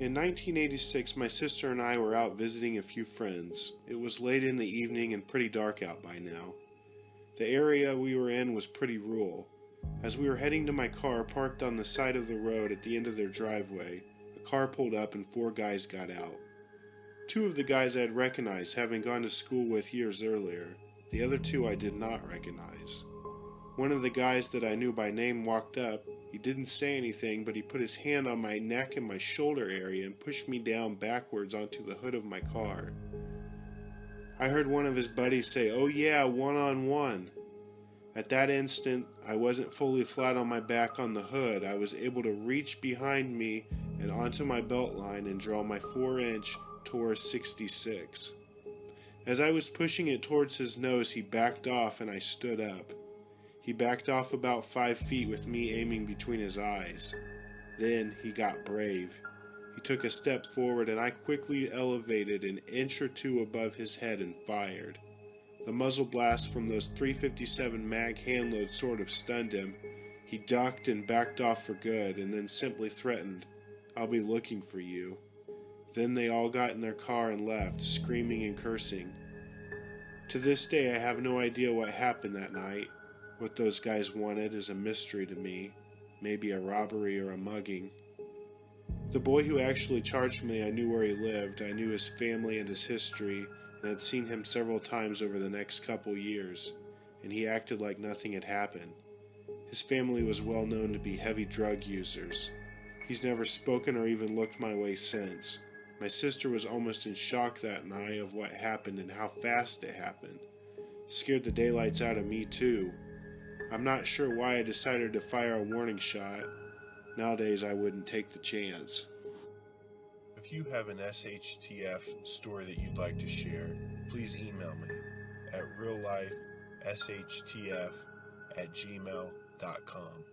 In 1986, my sister and I were out visiting a few friends. It was late in the evening and pretty dark out by now. The area we were in was pretty rural. As we were heading to my car parked on the side of the road at the end of their driveway, a car pulled up and 4 guys got out. 2 of the guys I had recognized, having gone to school with years earlier. The other 2 I did not recognize. One of the guys that I knew by name walked up. He didn't say anything, but he put his hand on my neck and my shoulder area and pushed me down backwards onto the hood of my car. I heard one of his buddies say, "Oh yeah, one-on-one." At that instant, I wasn't fully flat on my back on the hood. I was able to reach behind me and onto my belt line and draw my 4-inch Taurus 66. As I was pushing it towards his nose, he backed off and I stood up. He backed off about 5 feet with me aiming between his eyes. Then he got brave. He took a step forward and I quickly elevated an inch or 2 above his head and fired. The muzzle blast from those .357 mag handloads sort of stunned him. He ducked and backed off for good and then simply threatened, "I'll be looking for you." Then they all got in their car and left, screaming and cursing. To this day I have no idea what happened that night. What those guys wanted is a mystery to me, maybe a robbery or a mugging. The boy who actually charged me, I knew where he lived, I knew his family and his history, and had seen him several times over the next couple years, and he acted like nothing had happened. His family was well known to be heavy drug users. He's never spoken or even looked my way since. My sister was almost in shock that night of what happened and how fast it happened. It scared the daylights out of me too. I'm not sure why I decided to fire a warning shot. Nowadays I wouldn't take the chance. If you have an SHTF story that you'd like to share, please email me at reallifeshtf@gmail.com.